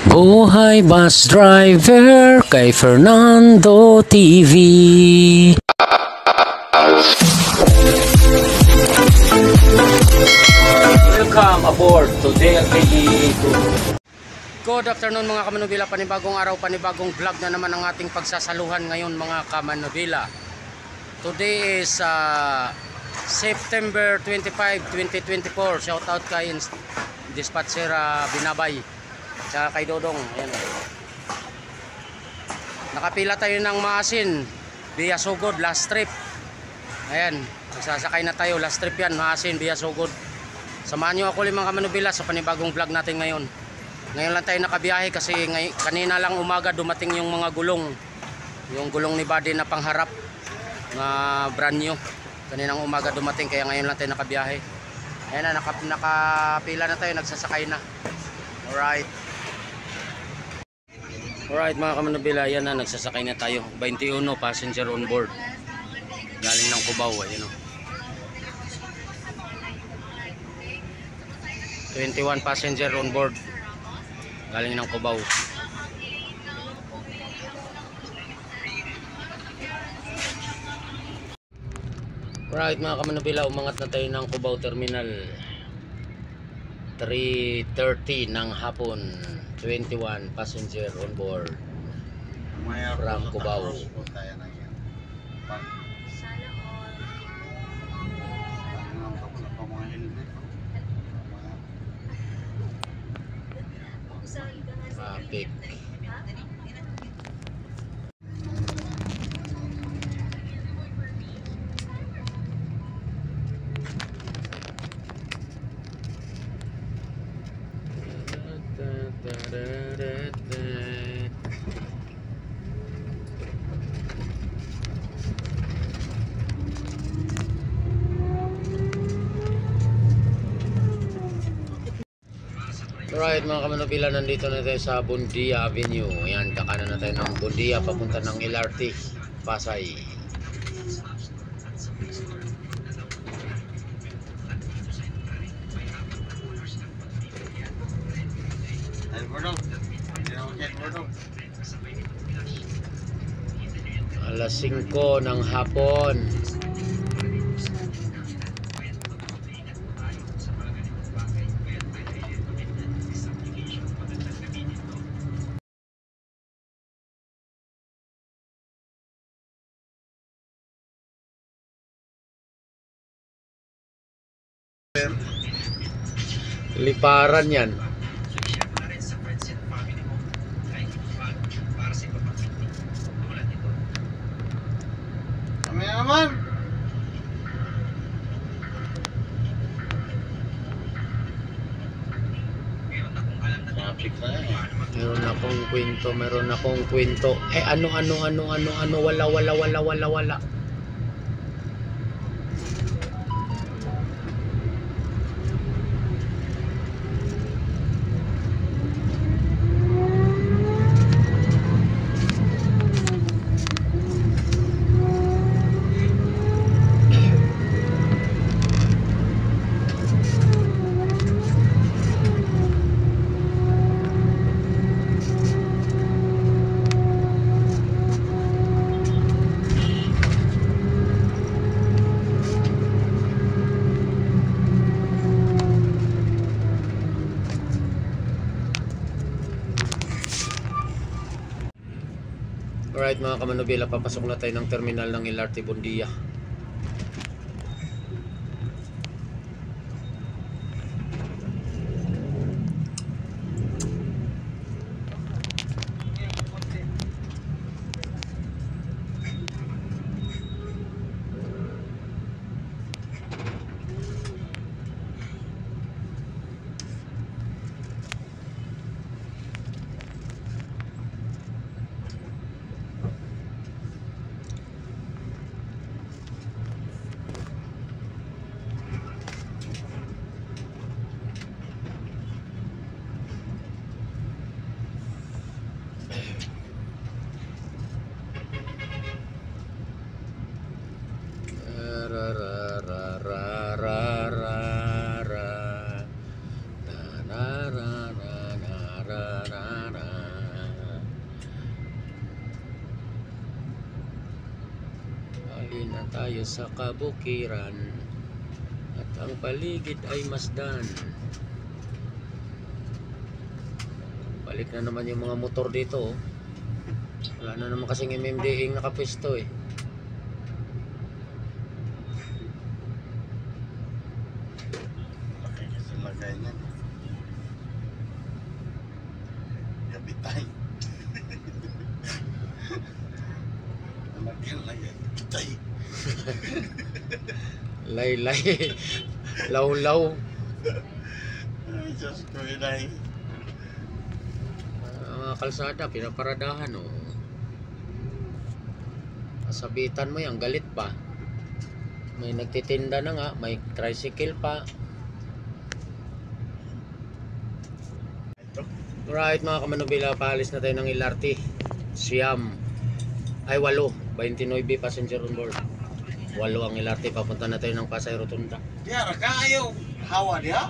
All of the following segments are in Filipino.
Buhay Bus Driver kay Fernando TV. Welcome aboard to DLKE. Good afternoon mga kamanubila, panibagong araw, panibagong vlog na naman ang ating pagsasaluhan ngayon mga kamanubila. Today is September 25, 2024. Shout out kay Dispatcher Binabay tsaka kay Dodong. Ayan. Nakapila tayo ng maasin via Sugod last trip. Ayan, magsasakay na tayo last trip yan, maasin via Sugod. Samahan nyo ako mga kamanubila sa panibagong vlog natin ngayon. Ngayon lang tayo nakabiyahe kasi kanina lang umaga dumating yung mga gulong. Yung gulong ni Buddy na pangharap na brand new. Kaninang umaga dumating kaya ngayon lang tayo nakabiyahe. Ayan na, nakapila na tayo, nagsasakay na. Alright. Alright mga kamanubila, yan na, nagsasakay na tayo. 21 passenger on board. Galing ng Cubao, ayan o. 21 passenger on board. Galing ng Cubao. Right mga kamanubila, umangat na tayo ng Cubao Terminal. 3:30 ng hapon. 21 passenger on board from Cubao. Traffic. Alright mga kamanubila, nandito na tayo sa Bundia Avenue. Ayan, kakanan na tayo ng Bundia papunta ng LRT Pasay. Alas 5 ng hapon. Liparan yan. Kami naman. Traffic na yan. Meron akong kwento. Ano, wala. Alright mga kamanubila, papasok na tayo ng terminal ng LRT Bundia. Tayo sa kabukiran at ang paligid ay masdan. Balik na naman yung mga motor dito, oh. Wala na naman kasing MMDing nakapwesto eh. Laki kasi lagay niyan. Kapitay. Lagyan lang yan. Kapitay. Lay-lay. Law-law. Ay, Diyos ko yun ay. Mga kalsada, pinaparadahan, oh. Sabitan mo yan, galit pa. May nagtitinda na nga, may tricycle pa. Alright mga kamanubila, paalis na tayo ng LRT. Siam. Ay 8, 29 passenger on board. 8 ang LRT, papunta na tayo ng Pasay Rotunda. Diya, raka ayaw. Hawa diya.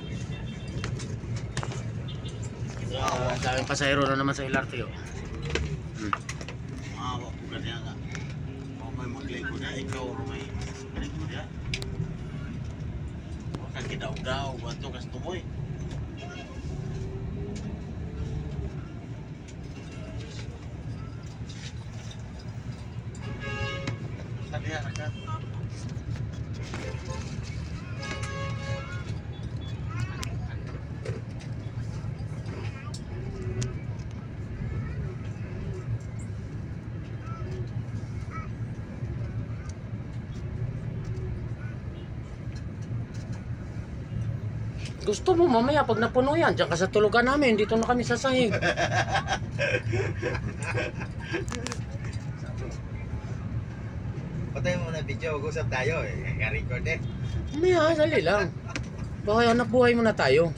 Daming pasayro na naman sa LRT, oh. Hawa ko ka diya nga. O may magligo na ikaw o may magligo diya. Huwag kang gidaw-daw. Bato kas tumoy. Sa diya, raka. Gusto mo mamaya pag napuno yan, diyan ka sa tulugan namin, dito na kami sasahig. Patay mo na video, mag-usap tayo eh. Record eh. Mamaya, dali lang. Baka anak buhay muna tayo.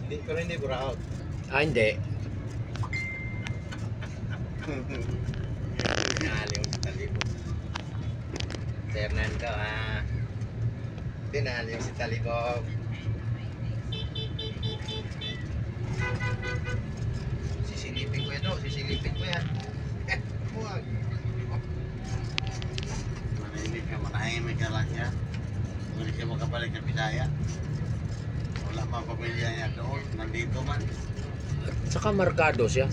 Hindi, pero hindi buraot. Ah, hindi. Nahaliw si Talibog. Si Hernando ah. Hindi nahaliw si Talibog. Sisilipin ko yan o, sisilipin ko yan. Huwag. Manahimik ka, manahimik ka lang siya. Hindi siya makabalik ng Bisaya. Wala pa pamilya niya doon. Nandito man. Saka markado siya.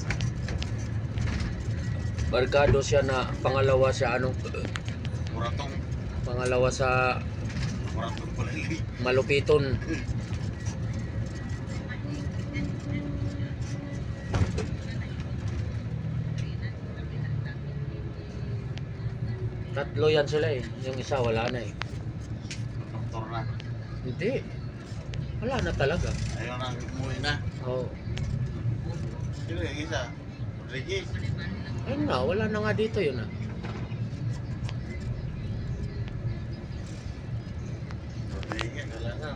Markado siya na pangalawa sa ano, Muratong. pangalawa sa Muratong palili. malupiton. Tatlo yan sila eh. Yung isa wala na eh. Doktor na. Hindi. Wala na talaga. Ayaw nang umuwi na. Oh. Sino yung isa? Rodriguez. Ayun nga, wala na nga dito yun ah. Rodriguez, wala na.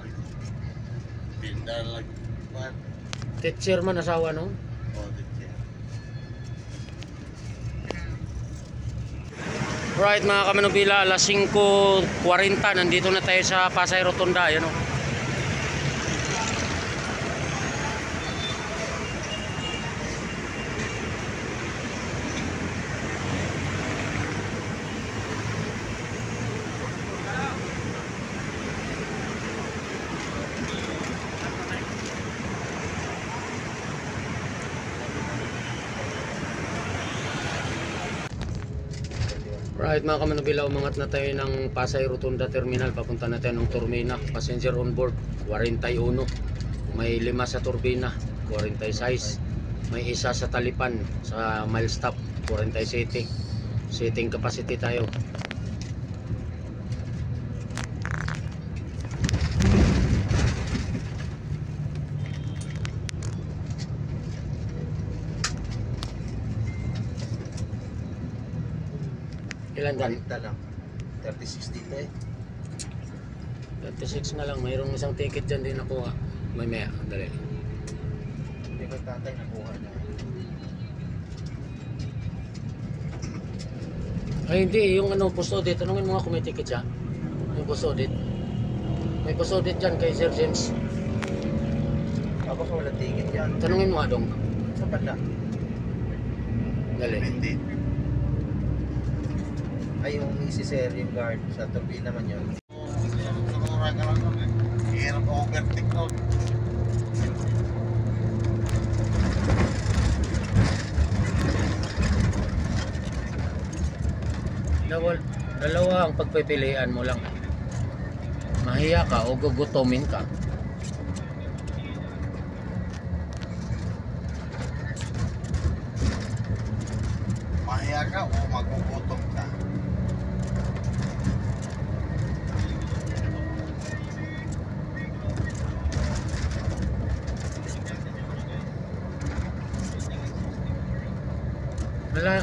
Pinda lang. What? Teacher man asawa no? Oh, teacher. Right mga kamanubila, alas 5:40 nandito na tayo sa Pasay Rotunda, yan o. Right mga kamanubila, umangat na tayo ng Pasay Rotunda Terminal, papunta na tayo ng Turbina. Passenger on board 41, may 5 sa turbina 46, may isa sa Talipan sa mile stop 47. Seating capacity tayo. Ilan dan? 40 lang. 36 dito eh. 36 na lang, mayroong isang ticket dyan din nakuha. May maya, dali. Hindi ko tatay nakuha na. Ay hindi, yung ano, pusto dito, tanungin mo nga kung may ticket siya. May pusodit. May pusodit dyan kay Sir James. Ako ka walang tigit yan. Tanungin mo nga dong. Sa banda. Dali. Hindi. Ay, yung isi-sir yung guard sa turbina naman yun. Mura ka lang nun eh. Hirap overtake nun. Dalawa ang pagpipilian mo lang. Mahiya ka o gugutomin ka. Mahiya ka o magugutom ka.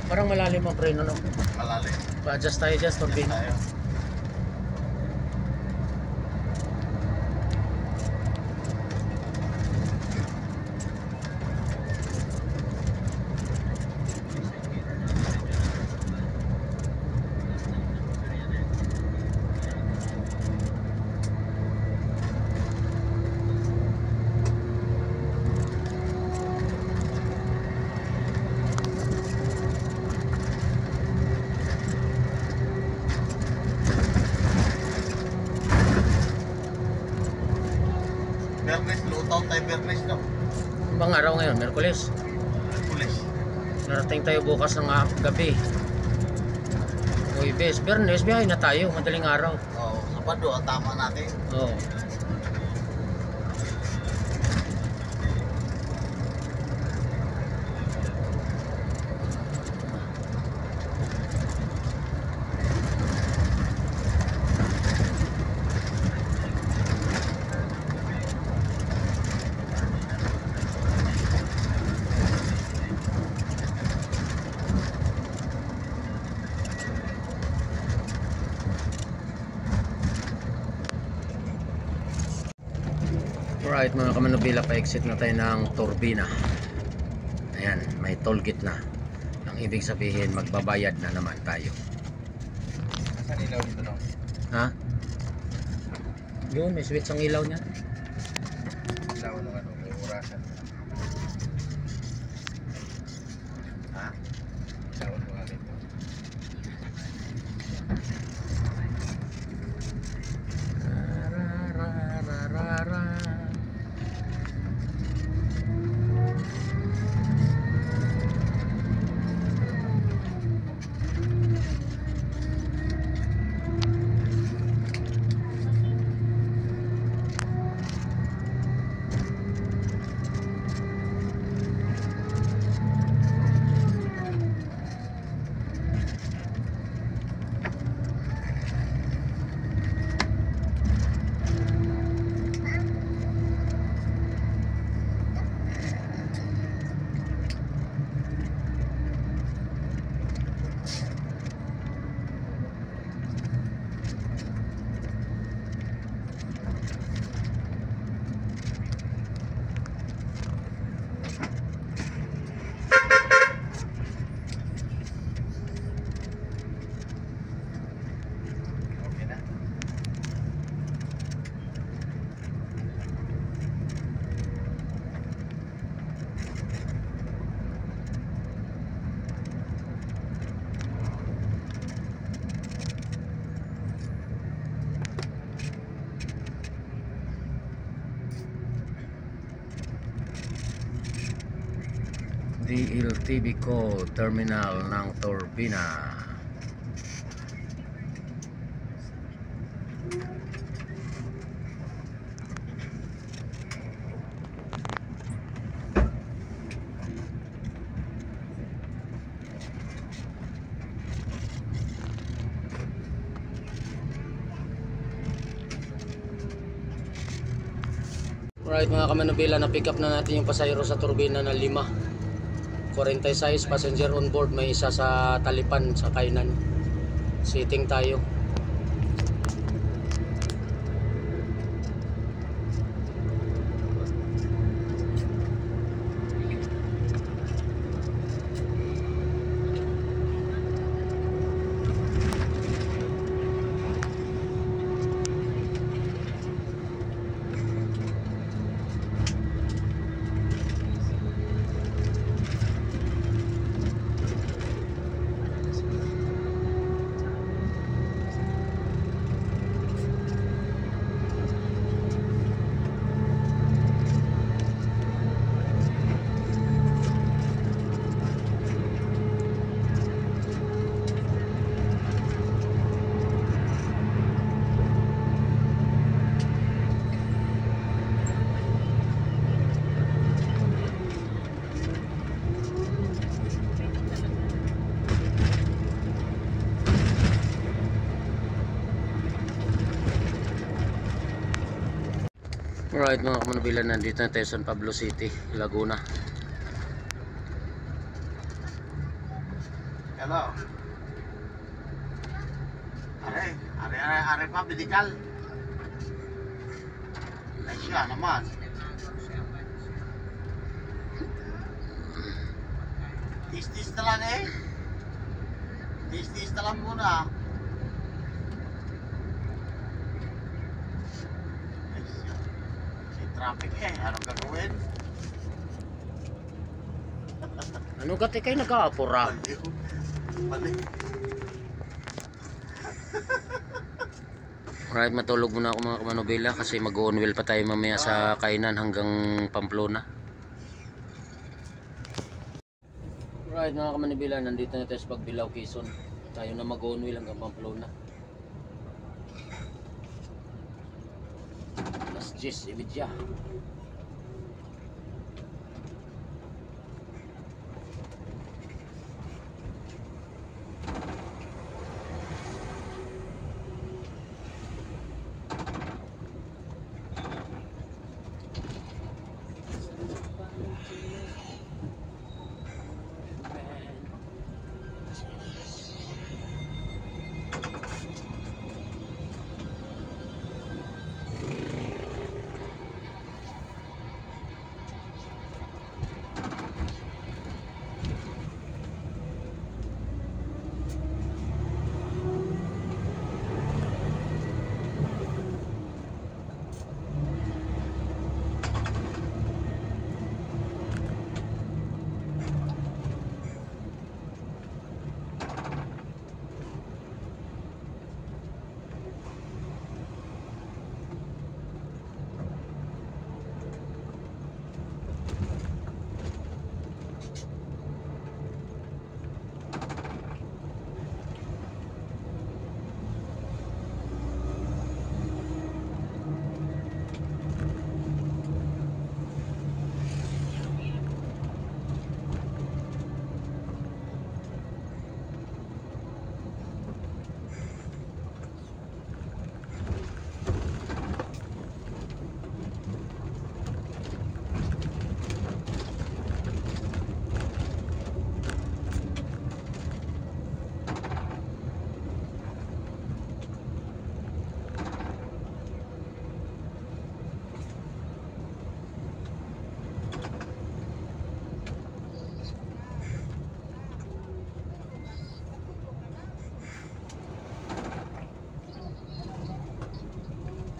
Parang malalim ang preno, no? Malalim. Pa-adjust tayo dyan, turbina. Tayo. Bernes, lutaw tayo Bernes no? Ibang araw ngayon, Merkules. Pulis. Narating tayo bukas ng gabi. Huwebes, Bernes, biyahe na tayo, madaling araw. Oo, Sabado, ang tama natin. Oo. Alright mga kamanubila, pa-exit na tayo ng turbina. Ayan, may toll gate na. Ang ibig sabihin, magbabayad na naman tayo. Nasaan ilaw dito no? Ha? Yun, may switch ang ilaw niya. Ilaw ng ano, may orasan. Ha? Ilaw ng ano dito. Okay na. DLTV Co Terminal ng turbina. Alright mga kamanubila, na-pick up na natin yung pasahero sa turbina na 5. 46 passenger on board, may isa sa talipan sa kainan. Sitting tayo. Alright mga kamanubila, nandito na tayo sa San Pablo City, Laguna. Hello. Are pa, medical. Ay siya naman. Tis-tis na lang eh. Tis-tis na lang muna. Ay siya. Si traffic eh. Anong gagawin? Ano gati kayo nag-aapura? Balik. Alright, matulog muna ako mga kamanubila kasi mag-on-wheel pa tayo mamaya sa kainan hanggang Pamplona. Alright mga kamanubila, nandito na tayo sa Pagbilao, Quezon. Tayo na mag-on-wheel hanggang Pamplona. Alas 10, ibidya.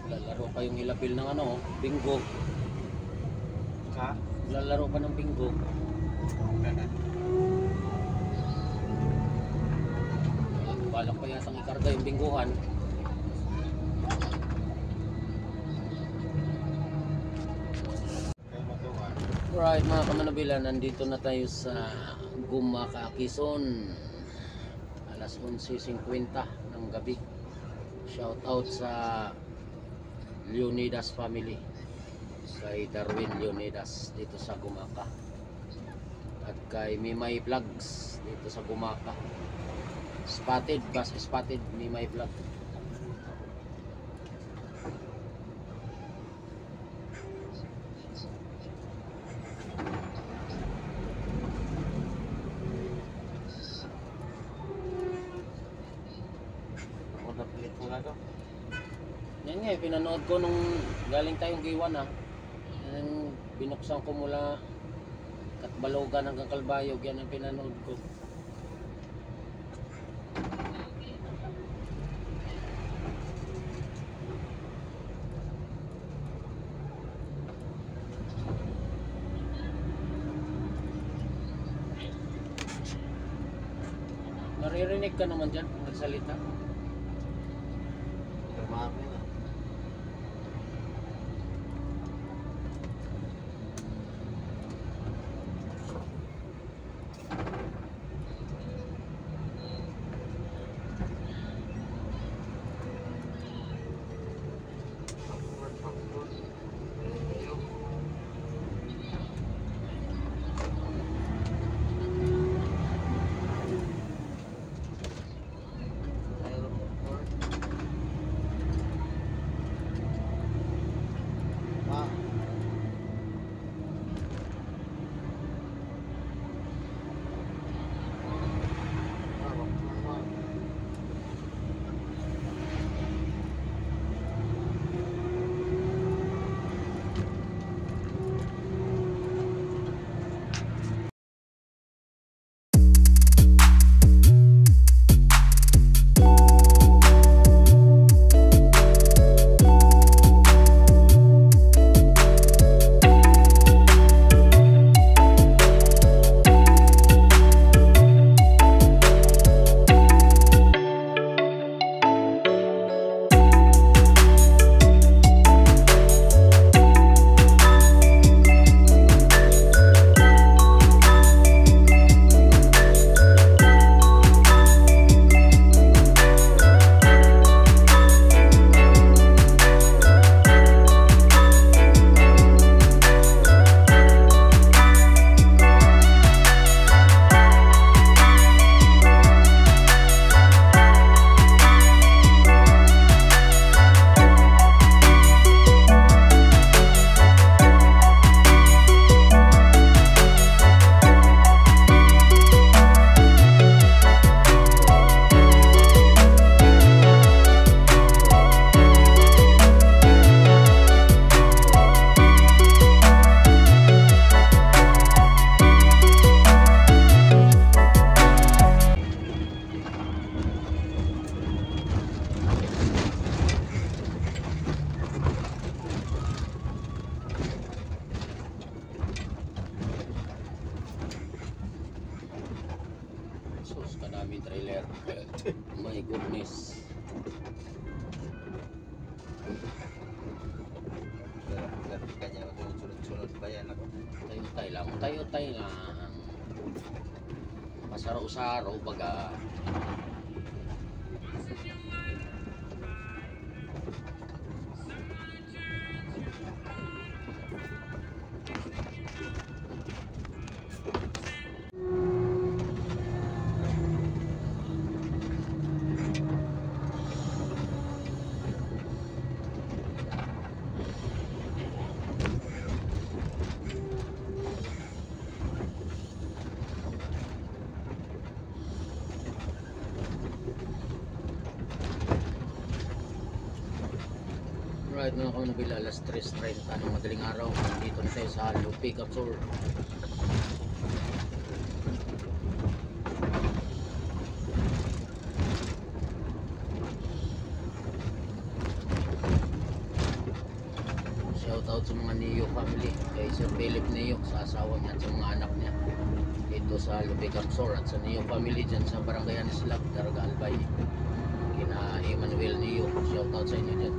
Lalaro pa yung ilapil ng ano, bingo. Ha? Lalaro pa ng bingo. Balak pa yatang ikarga yung bingguhan. Alright mga kamanubila, nandito na tayo sa Gumaka, Quezon. Alas 11:50 ng gabi. Shout out sa Leonidas family, kay Darwin Leonidas dito sa Gumaka, at kay Mimay Vlogs dito sa Gumaka. Spotted, bus spotted Mimay Vlog. Ako napilit mo na to. Yan nga, pinanood ko nung galing tayong Giwan and binuksan ko mula Katbalogan hanggang Kalbayog. Yan ang pinanood ko. Naririnig ka naman dyan kung nagsalita. Marami na. Sus, kadami trailer. My goodness. Kanya ako sunod-sunod pa yan ako. Tayo-tay lang. Tayo-tay lang. Pasaro-saro baga. Alright mga kamanubila, alas 3:30 ng madaling araw. Dito na tayo sa Lupi Capsule. Shoutout sa mga Neo family, kay Sir Philip Neo, sa asawa niya at sa mga anak niya dito sa Lupi Capsule, at sa Neo family dyan sa Barangay Anislab, Daraga Albay, kina Emmanuel Neo. Shoutout sa inyo dyan.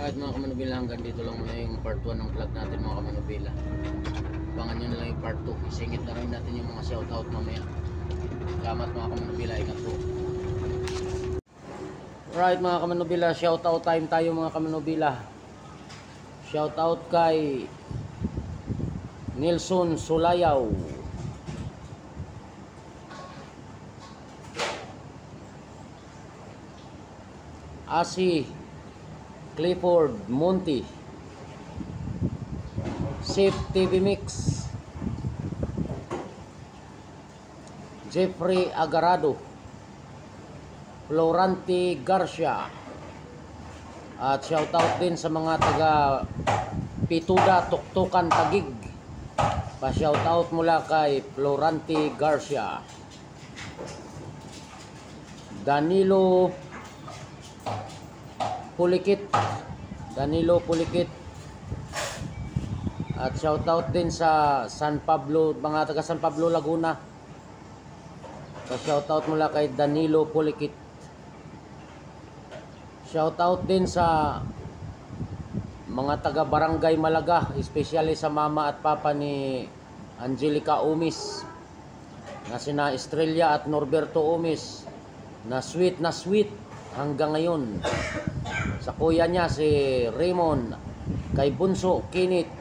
Alright mga kamanubila, hanggang dito lang muna yung part 1 ng vlog natin mga kamanubila. Abangan nyo na lang yung part 2. Isingit na rin natin yung mga shoutout mamaya. Salamat mga kamanubila, ingat po. Alright mga kamanubila, shoutout time tayo mga kamanubila. Shoutout kay Nilson Sulayaw, Asi Clifford Monty, Sip TV Mix, Jeffrey Agarado, Florante Garcia, at shoutout din sa mga taga Pituda, Tuktukan, Tagig. Pa-shoutout mula kay Florante Garcia, Danilo Pulikit, at shoutout din sa San Pablo, mga taga San Pablo, Laguna. Pa-shoutout mula kay Danilo Pulikit. Shoutout din sa mga taga Barangay Malaga, especially sa mama at papa ni Angelica Umis, na sina Estrella at Norberto Umis, na sweet hanggang ngayon. Sa kuya niya si Raymond, kay Bunso Kinit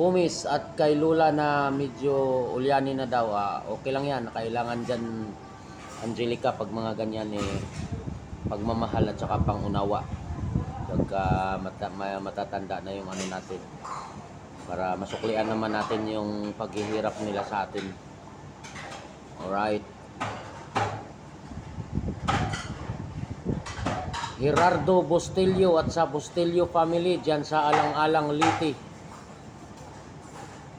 Umis, at kay Lula na medyo ulyani na daw. Okay lang yan, kailangan dyan Angelica pag mga ganyan pagmamahal at saka pangunawa pagka matatanda na yung ano natin, para masuklian naman natin yung paghihirap nila sa atin. Alright. Gerardo Bustillo at sa Bustillo family dyan sa Alang-Alang Liti.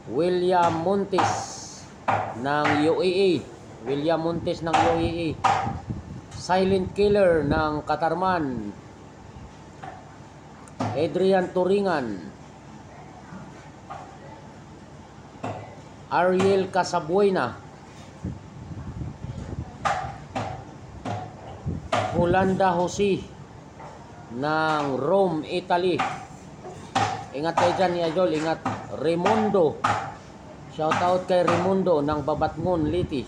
William Montes ng UAE. William Montes ng UAE. Silent Killer ng Katarman, Adrian Turingan. Ariel Casabuena, Holanda Jose ng Rome, Italy. Ingat kayo dyan ni Idol, ingat. Raimundo, shoutout kay Raimundo ng Babatngon, Liti.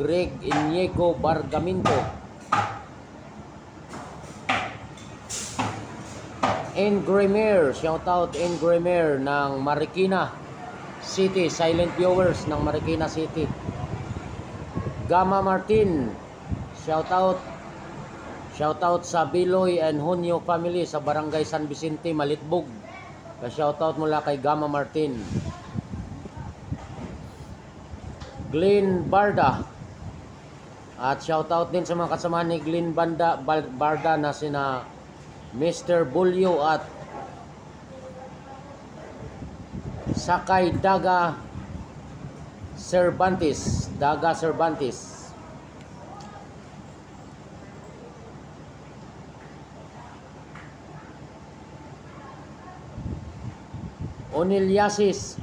Greg Iniego Bargaminto. Engremer, shoutout Engremer ng Marikina City, silent viewers ng Marikina City. Gama Martin, shoutout sa Biloy and Hunyo family sa Barangay San Vicente, Malitbog. Shoutout mula kay Gama Martin. Glenn Barda, at shoutout din sa mga kasama ni Glenn Barda na sina Mr. Bulyo at Sakay Daga Cervantes. Onilyais,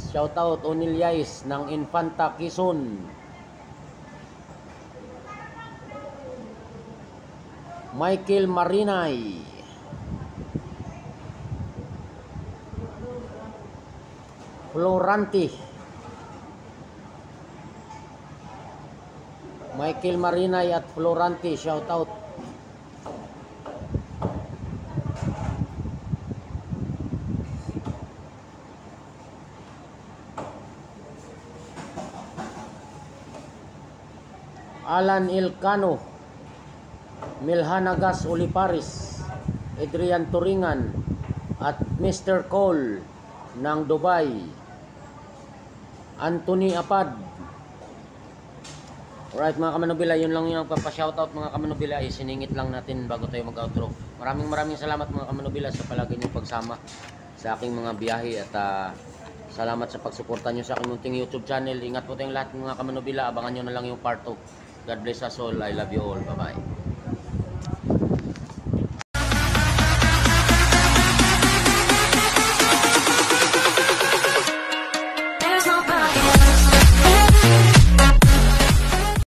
shoutout Onilyais ng Infanta Quezon. Michael Marinay, Florante, Michael Marinay at Florante, shoutout. Alan Ilcano, Milhanagas Oliparis, Adrian Turingan at Mr. Cole ng Dubai. Anthony Apad. Alright mga kamanubila, yun lang yung papashoutout mga kamanubila. Isiningit lang natin bago tayo mag-outro. Maraming salamat mga kamanubila sa palagi niyong pagsama sa aking mga biyahe at salamat sa pagsuporta niyo sa aking munting YouTube channel. Ingat po tayong lahat mga kamanubila. Abangan nyo na lang yung part 2. God bless us all. I love you all. Bye-bye.